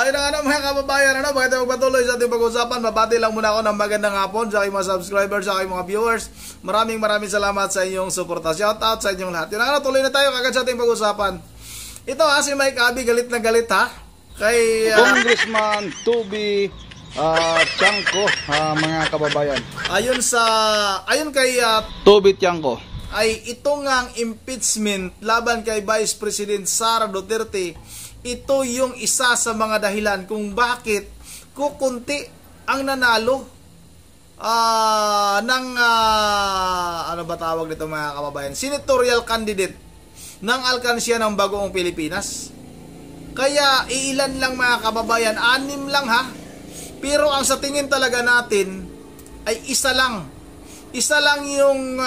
Ayun na nga mga kababayan, bago tayo magpatuloy sa ating pag-usapan, babati lang muna ako ng magandang hapon sa aking mga subscribers, sa aking mga viewers. Maraming salamat sa inyong suporta. Shout out sa inyong lahat. Yun na nga, tuloy na tayo kagad sa ating pag-usapan. Ito si Mike Abby, galit na galit kay Congressman Toby Tiangco, mga kababayan. Ayon kay Toby Tiangco, ay ito ngang impeachment laban kay Vice President Sara Duterte. Ito yung isa sa mga dahilan kung bakit kukunti ang nanalo ng ano ba tawag nito mga kababayan, senatorial candidate ng alkansya ng Bagoong Pilipinas. Kaya iilan lang mga kababayan, 6 lang pero ang sa tingin talaga natin ay isa lang yung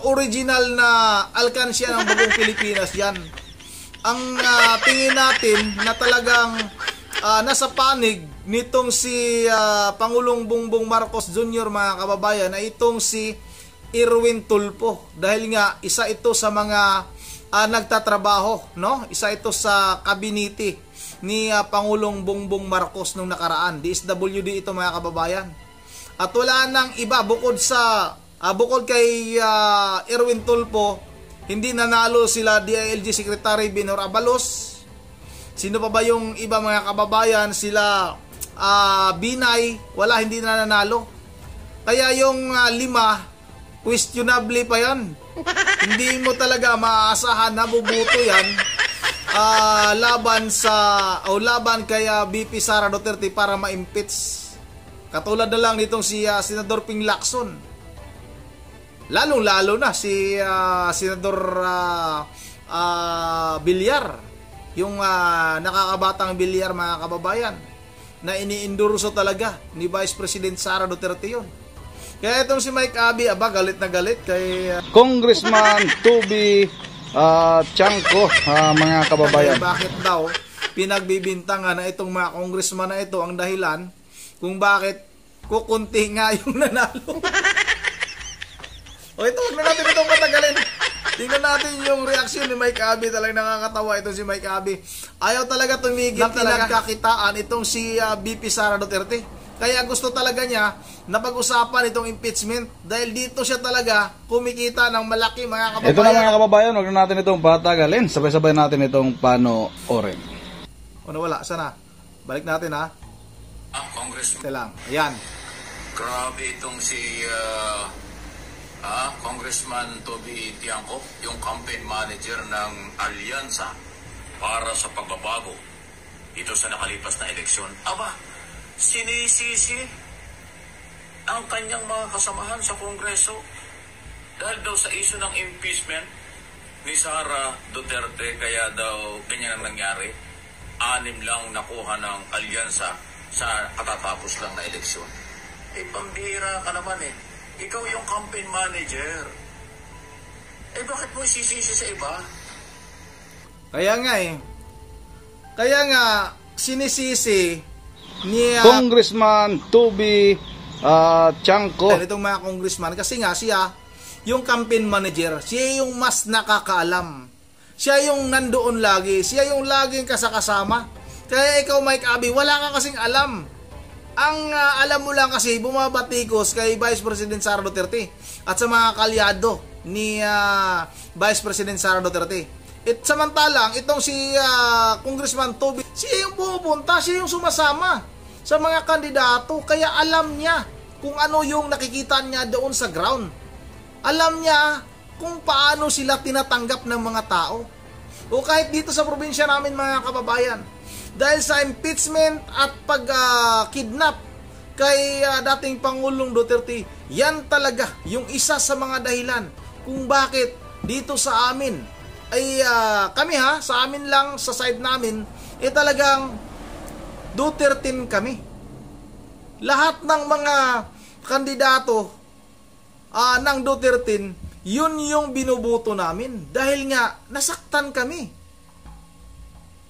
original na alkansya ng Bagoong Pilipinas. Yan ang tingin natin na talagang nasa panig nitong si Pangulong Bongbong Marcos Jr. mga kababayan, ay itong si Erwin Tulfo, dahil nga isa ito sa mga nagtatrabaho, no? Isa ito sa kabinete ni Pangulong Bongbong Marcos nung nakaraan. DSWD ito mga kababayan. At wala nang iba bukod kay Erwin Tulfo. Hindi nanalo sila DILG Secretary Binor Abalos. Sino pa ba yung iba mga kababayan? Sila Binay, hindi na nanalo. Kaya yung 5, questionable pa yan. Hindi mo talaga maaasahan na bubuto yan laban kay BP Sara Duterte para ma-impeach. Katulad na lang nitong si Senador Ping Lacson. Lalong-lalo na si Senador Villar, yung nakakabatang Villar mga kababayan, na iniendorso talaga ni Vice President Sara Duterte yun. Kaya itong si Mike Abby, galit na galit kay Congressman Toby Tiangco, mga kababayan. Bakit daw pinagbibintangan na itong mga congressman na ito ang dahilan kung bakit kukunti nga yung nanalo. O ito, huwag na natin itong patagalin. Tingnan natin yung reaksyon ni Mike Abby. Talagang nakakatawa itong si Mike Abby. Ayaw talaga tumigil na pinagkakitaan itong si BP Sara Duterte. Kaya gusto talaga niya na pag-usapan itong impeachment. Dahil dito siya talaga kumikita ng malaki mga kababayan. Ito na mga kababayan, huwag na natin itong patagalin. Sabay-sabay natin itong panoorin. O nawala, sana? Balik natin Congressman. Ito lang, ayan. Grabe itong si Congressman Toby Tiangco, yung campaign manager ng Alyansa para sa Pagbabago dito sa nakalipas na eleksyon. Sinisisi ang kanyang mga kasamahan sa Kongreso dahil daw sa issue ng impeachment ni Sara Duterte. Kaya daw ganyan ang nangyari. 6 lang nakuha ng Alyansa sa katatapos lang na eleksyon. Pambihira ka naman Ikaw yung campaign manager. Bakit mo isisisi sa iba? Kaya nga sinisisi ni Congressman Toby Tiangco. Itong mga congressman kasi nga siya yung campaign manager. Siya yung mas nakakaalam. Siya yung nandoon lagi. Siya yung laging kasama. Kaya ikaw Mike Abby, wala ka kasing alam. Ang alam mo lang kasi bumabatikos kay Vice President Sara Duterte at sa mga kalyado ni Vice President Sara Duterte. Samantalang itong si Congressman Toby, siya yung pupunta, siya yung sumasama sa mga kandidato. Kaya alam niya kung ano yung nakikita niya doon sa ground. Alam niya kung paano sila tinatanggap ng mga tao. O kahit dito sa probinsya namin mga kababayan, dahil sa impeachment at pag-kidnap kay dating Pangulong Duterte, yan talaga yung isa sa mga dahilan kung bakit dito sa amin ay kami sa amin lang, sa side namin, talagang Duterte kami. Lahat ng mga kandidato ng Duterte, yun yung binubuto namin dahil nga nasaktan kami.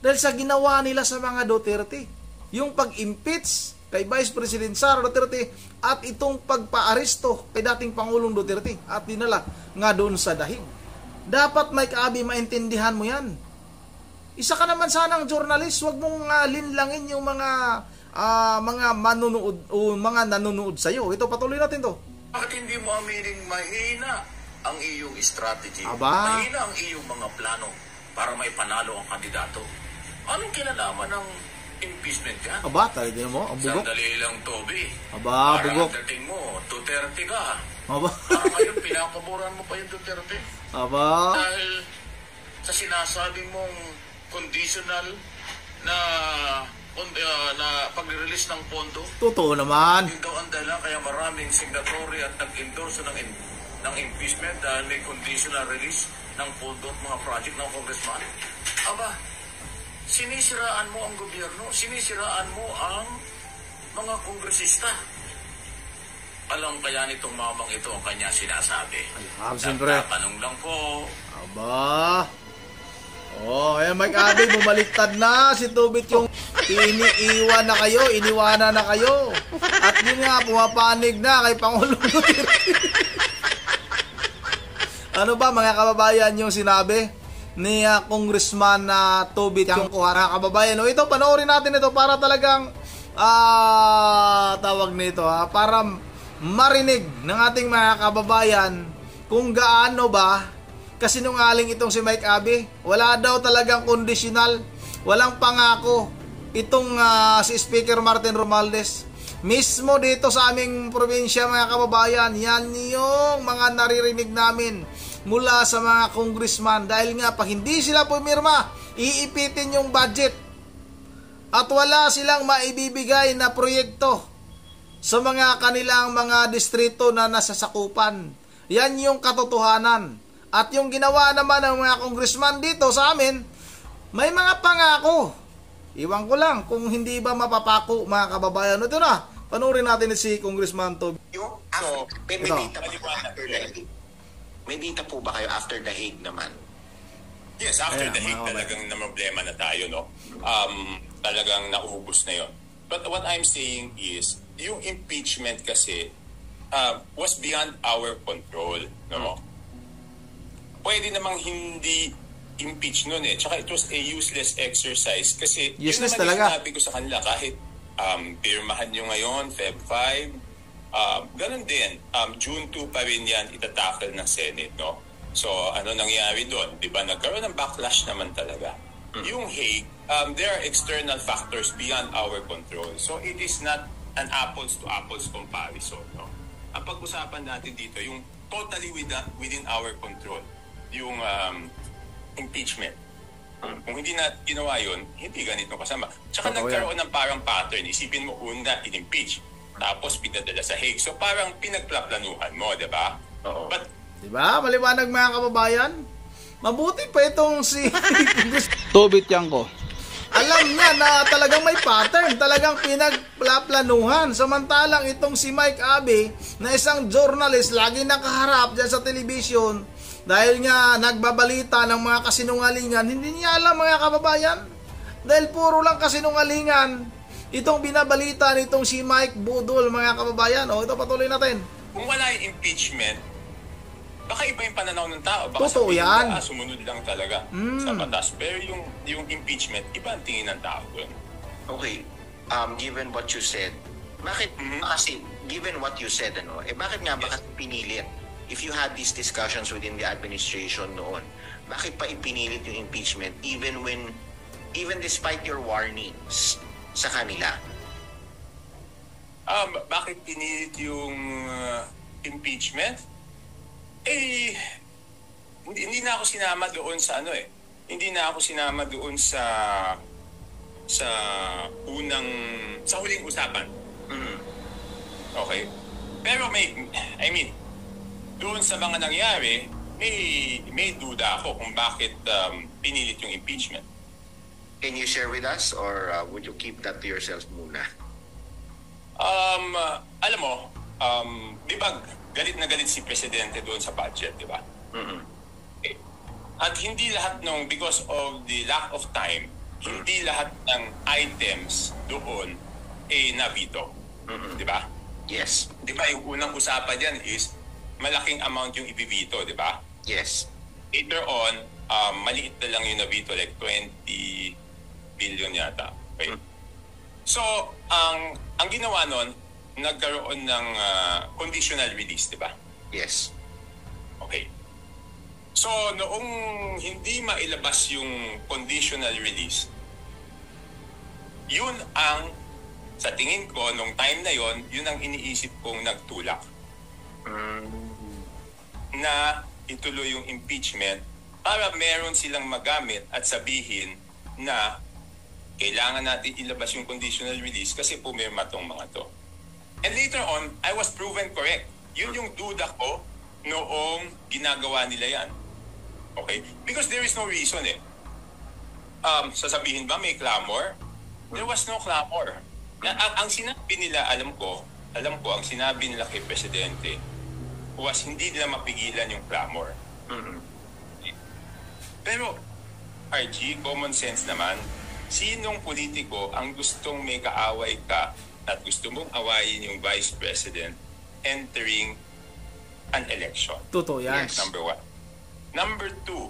Dahil sa ginawa nila sa mga Duterte, yung pag-impeach kay Vice President Sara Duterte at itong pagpa-aresto kay dating Pangulong Duterte at dinala nga doon sa dahig. Dapat Mike Abby, maintindihan mo yan. Isa ka naman sanang journalist, wag mong linlangin yung mga manunood o mga nanonood sa iyo. Ito, patuloy natin to. Bakit hindi mo aminin mahina ang iyong strategy? Aba. Mahina ang iyong mga plano para may panalo ang kandidato. Anong kinalaman ng impeachment yan? Aba, talaga mo, ang bugok. Sandali lang, Toby. Aba, Parang bugok. ang dating mo, Duterte ka. Aba. Parang ngayon, pinapaboran mo pa yung Duterte. Aba. Dahil sa sinasabi mong conditional na pag-release ng pondo, Totoo naman. yun daw ang dahilan kaya maraming signatory at nag-endorse ng impeachment dahil may conditional release ng pondo at mga project ng congressman. Aba, sinisiraan mo ang gobyerno, sinisiraan mo ang mga kongresista. Alam kaya nitong mamang ito ang kanya sinasabi. Siyempre. Nagtatanong lang po. Aba. Oh, ayan Mike Abby, bumaliktad na si Tubit yung iniiwan na kayo, iniwanan na kayo. At yun nga, pumapanig na kay Pangulong Duterte. Ano ba mga kababayan yung sinabi ni Congressman Tubit yung kuha kababayan? O ito, panoorin natin ito para talagang tawag nito para marinig ng ating mga kababayan kung gaano ba kasinungaling itong si Mike Abby. Wala daw talagang conditional, walang pangako itong si Speaker Martin Romualdez. Mismo dito sa aming probinsya mga kababayan, yan yung mga naririnig namin mula sa mga congressman. Dahil nga pag hindi sila pumirma, iipitin yung budget at wala silang maibibigay na proyekto sa mga kanilang mga distrito na nasasakupan. Yan yung katotohanan. At yung ginawa naman ng mga congressman dito sa amin, may mga pangako. Iwan ko lang kung hindi ba mapapako mga kababayan. Ito na, panoorin natin si Congressman Toby. So, may data pa after the Hague? May data po ba kayo after the Hague naman? Yes, after Ayan, the Hague mga talagang namroblema na tayo, no? Talagang nauubos na yon. But what I'm saying is, yung impeachment kasi was beyond our control, no? Pwede namang hindi impeach nun eh. Tsaka it was a useless exercise kasi Useless yun naman talaga. yung sinabi ko sa kanila kahit pirmahan nyo ngayon, Feb 5, ganun din. June 2 pa rin yan itatackle ng Senate, no? So, ano nangyari doon? Di ba? Nagkaroon ng backlash naman talaga. Yung Hague, there are external factors beyond our control. So, it is not an apples-to-apples comparison, no? Ang pag-usapan natin dito, yung totally within our control, yung impeachment. Kung hindi na ginawa yun, hindi ganito kasama. Tsaka nagkaroon ng parang pattern. Isipin mo, una, in-impeach. Tapos, pinadala sa Hague. So, parang pinagplaplanuhan mo, di ba? But, Diba? Maliwanag mga kababayan. Mabuti pa itong si Tubit yan ko. alam niya na talagang may pattern, talagang pinagplaplanuhan. Samantalang itong si Mike Abby, na isang journalist, lagi nakaharap dyan sa television, dahil nga nagbabalita ng mga kasinungalingan, hindi niya alam mga kababayan. Dahil puro lang kasinungalingan itong binabalita nitong si Mike Budol mga kababayan. O ito, patuloy natin. kung wala yung impeachment, baka iba yung pananaw ng tao. Baka Totoo sabihin yan. nila, sumunod lang talaga sa batas. Pero yung impeachment, iba ang tingin ng tao doon. Okay, given what you said, bakit, kasi, given what you said, bakit nga, bakit pinilit? If you had these discussions within the administration noon, bakit pa ipinilit yung impeachment even despite your warnings sa kanila? Bakit pinilit yung impeachment? Hindi na ako sinama doon sa Hindi na ako sinama doon sa huling usapan. Okay? Pero doon sa mga nangyari, may duda ako kung bakit pinilit yung impeachment. Can you share with us or would you keep that to yourself muna? Alam mo, di ba galit na galit si Presidente doon sa budget, di ba? Okay. At hindi lahat because of the lack of time, hindi lahat ng items doon na-veto. Di ba? Yes. Di ba yung unang usapan dyan is malaking amount yung ibibito, di ba? Yes. Later on, maliit na lang yung nabito, like 20 billion yata. Okay? So, ang ginawa nun, nagkaroon ng conditional release, di ba? Yes. Okay. So, noong hindi mailabas yung conditional release, yun ang, sa tingin ko, nung time na yon, yun ang iniisip kong nagtulak. Na ituloy yung impeachment para meron silang magamit at sabihin na kailangan natin ilabas yung conditional release kasi pumirma tong mga to. And later on, I was proven correct. Yun yung duda ko noong ginagawa nila yan. Okay? Because there is no reason eh. Sasabihin ba may clamor? There was no clamor. Ang sinabi nila, alam ko, ang sinabi nila kay Presidente was hindi nila mapigilan yung clamor. Pero, RG, common sense naman, sinong politiko ang gustong may kaaway ka at gusto mong awayin yung Vice President entering an election? Totoo yan. Yes. Number one. Number two,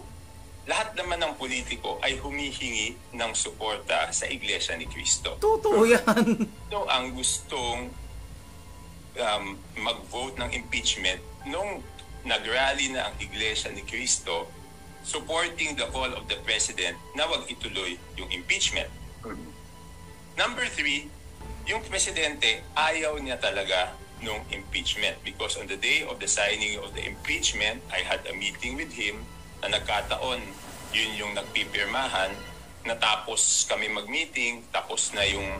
lahat naman ng politiko ay humihingi ng suporta sa Iglesia ni Cristo. Totoo yan. So, ang gustong mag-vote ng impeachment nung nag-rally na ang Iglesia ni Cristo supporting the call of the President na wag ituloy yung impeachment. Number three, yung Presidente ayaw niya talaga nung impeachment because on the day of the signing of the impeachment, I had a meeting with him na nagkataon, yun yung nagpipirmahan, natapos kami mag-meeting, tapos na yung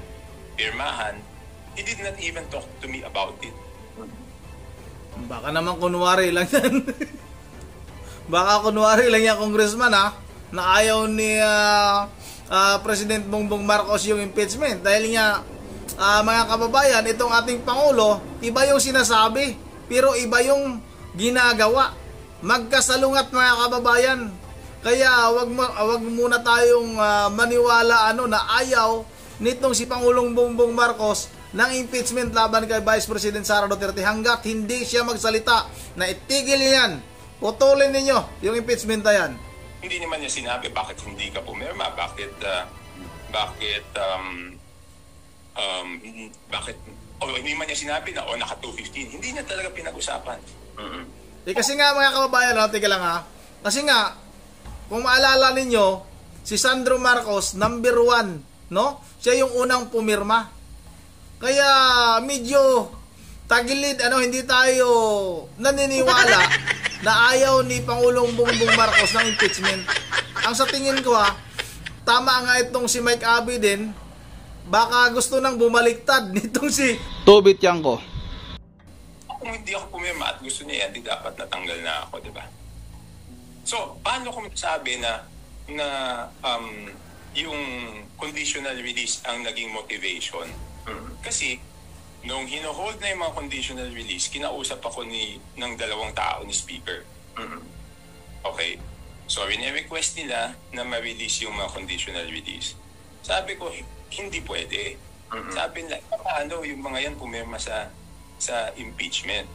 pirmahan, he did not even talk to me about it. Baka naman kunwari lang yan. Baka kunwari lang yan, Congressman, ha? Na ayaw ni President Bongbong Marcos yung impeachment. Dahil nga, mga kababayan, itong ating Pangulo, iba yung sinasabi, pero iba yung ginagawa. Magkasalungat, mga kababayan. Kaya wag muna tayong maniwala na ayaw nitong si Pangulong Bongbong Marcos ng impeachment laban kay Vice President Sara Duterte hanggat hindi siya magsalita na itigil yan. Putulin ninyo yung impeachment na yan. Hindi naman niya sinabi bakit hindi ka pumirma, bakit hindi man niya sinabi na naka 215. Hindi niya talaga pinag-usapan. Kasi nga mga kababayan, tika lang ha. Kasi nga, kung maalala ninyo, si Sandro Marcos, number 1, no? Siya yung unang pumirma. Kaya medyo tagilid, hindi tayo naniniwala na ayaw ni Pangulong Bongbong Marcos ng impeachment. Ang sa tingin ko tama nga itong si Mike Abe din, baka gusto nang bumaliktad nitong si Tobit Yanko. Kung hindi ako pumirma at gusto niya yan, di dapat natanggal na ako, di ba? So, paano ko masabi na yung conditional release ang naging motivation? Kasi, nung hino-hold na yung mga conditional release, kinausap ako ng dalawang tao ni Speaker. Okay? So, rin-request nila na ma-release yung mga conditional release. Sabi ko, hindi pwede. Sabi nila, paano yung mga yan pumirma sa impeachment?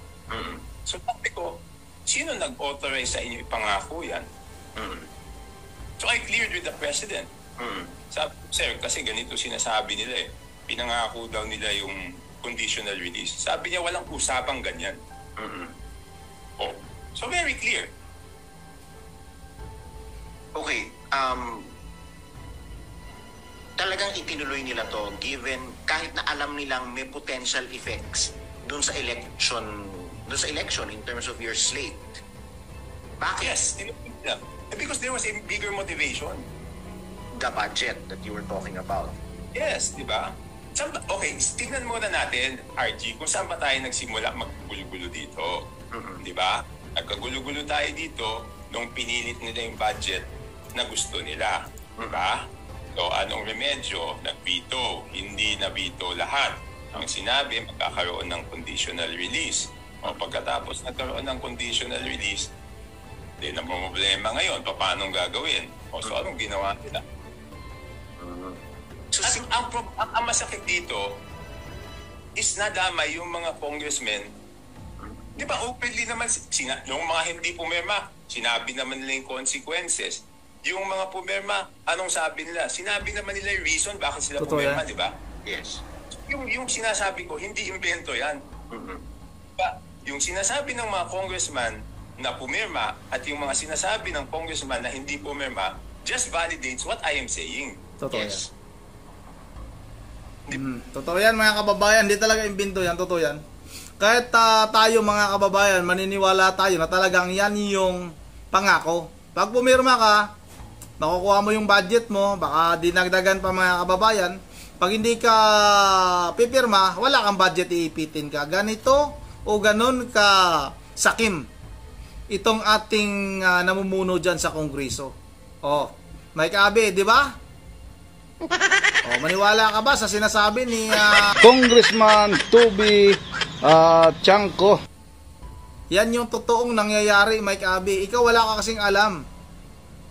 So, sabi ko, sino nag-authorize sa inyo ipangako yan? So, I cleared with the President. Sabi, sir, kasi ganito sinasabi nila eh. Pinangako daw nila yung conditional release. Sabi niya, walang usapang ganyan. So, very clear. Okay, talagang itinuloy nila to given kahit na alam nilang may potential effects dun sa election in terms of your slate. Bakit? Yes, because there was a bigger motivation. The budget that you were talking about. Yes, di ba? Okay, tignan muna natin, RG, kung saan ba tayo nagsimula maggulo-gulo dito. Di ba? Nagkagulo-gulo tayo dito nung pinilit nila yung budget na gusto nila. Di ba? So, anong remedyo? Nag-veto. Hindi na-veto lahat. Ang sinabi, magkakaroon ng conditional release. O pagkatapos nagkaroon ng conditional release, di na problema ngayon. Paano gagawin? O so, anong ginawa nila? At ang masakit dito is nadamay yung mga congressmen. Di ba, openly naman, yung mga hindi pumirma, sinabi naman nila yung consequences. yung mga pumirma, anong sabi nila? Sinabi naman nila yung reason bakit sila Totoo pumirma, yan. di ba? Yes. Yung sinasabi ko, hindi invento yan. Diba? Yung sinasabi ng mga congressman na pumirma at yung mga sinasabi ng congressman na hindi pumirma just validates what I am saying. Totoo Yes. yan. Totoo yan mga kababayan, hindi talaga imbento yan, totoo yan. Kahit tayo mga kababayan, maniniwala tayo na talagang yan yung pangako. Pag pumirma ka, makukuha mo yung budget mo, baka dinagdagan pa mga kababayan. Pag hindi ka pipirma, wala kang budget, iipitin ka. Ganito o ganun ka sakim itong ating namumuno dyan sa Kongreso. Oh, Mike Abe, di ba? Oh, maniwala ka ba sa sinasabi ni Congressman Toby Chanco? Yan yung totoong nangyayari, Mike Abe. Ikaw wala ka kasing alam.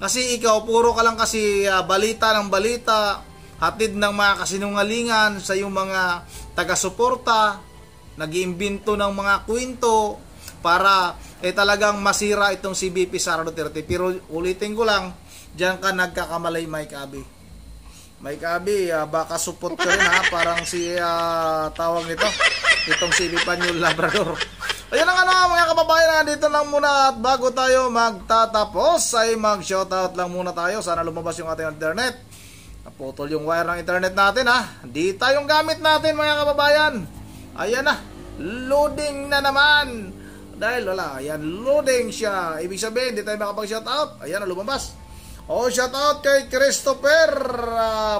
Kasi ikaw, puro ka lang kasi balita ng balita, hatid ng mga kasinungalingan sa iyong mga taga-suporta, nag-iimbento ng mga kwento para talagang masira itong si VP Sara Duterte. Pero ulitin ko lang, diyan ka nagkakamalay, Mike Abe. Mike Abe, baka support ka rin ha, parang si tawag nito, itong si Pipanyol Labrador. Ayan ang mga kababayan, dito lang muna at bago tayo magtatapos ay mag-shoutout lang muna tayo. Sana lumabas yung ating internet. Naputol yung wire ng internet natin ha. Di tayong gamit natin mga kababayan. Ayan na, loading na naman. Dahil wala, ayan, loading siya. Ibig sabihin, di tayo makapag-shoutout. Ayan na, lumabas. Oh, shoutout kay Christopher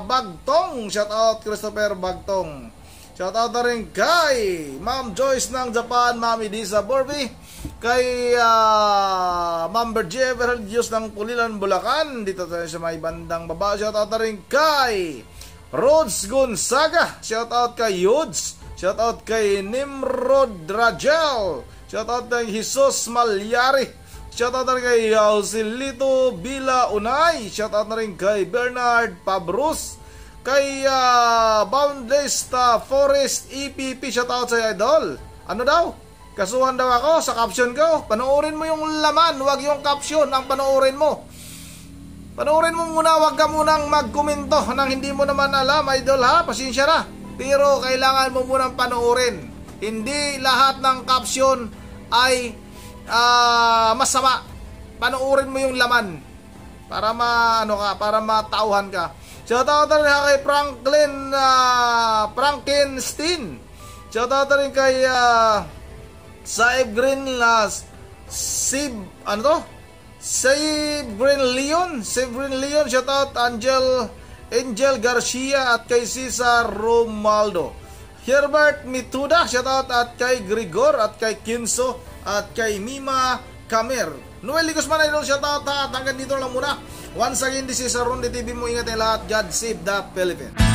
Bagtong. Shoutout Christopher Bagtong. Shoutout na rin kay Ma'am Joyce ng Japan, Mami Disa Borby, kay Ma'am Bergie Everhelios ng Pulilan, Bulacan, dito tayo sa may bandang baba. Shoutout na rin kay Rods Gonzaga. Shoutout kay Yuds. Shoutout kay Nimrod Rajel. Shoutout kay Jesus Malyari. Shoutout na rin kay Ausilito Bila Unay. Shoutout na rin kay Bernard Pabrus. Kay Boundless Forest EPP, shoutout sa idol. Ano daw? Kasuhan daw ako sa caption ko. Panoorin mo yung laman, wag yung caption ang panoorin mo. Panoorin mo muna, wag ka munang magkomento nang hindi mo naman alam, idol ha. Pasensya na. Pero kailangan mo munang panoorin. Hindi lahat ng caption ay masama. Panoorin mo yung laman para para matauhan ka. Shoutout na rin kay Frankenstein. Shoutout na rin kay Saib Green Sib Green Leon. Shoutout Angel Garcia at kay Cesar Romaldo. Herbert Mituda, shoutout at kay Grigor at kay Kinso at kay Mima Kamer. Noel Guzman ay shoutout at hanggang dito lang muna. Once again, this is Ronde TV mo. Ingat ang lahat. God save the Philippines.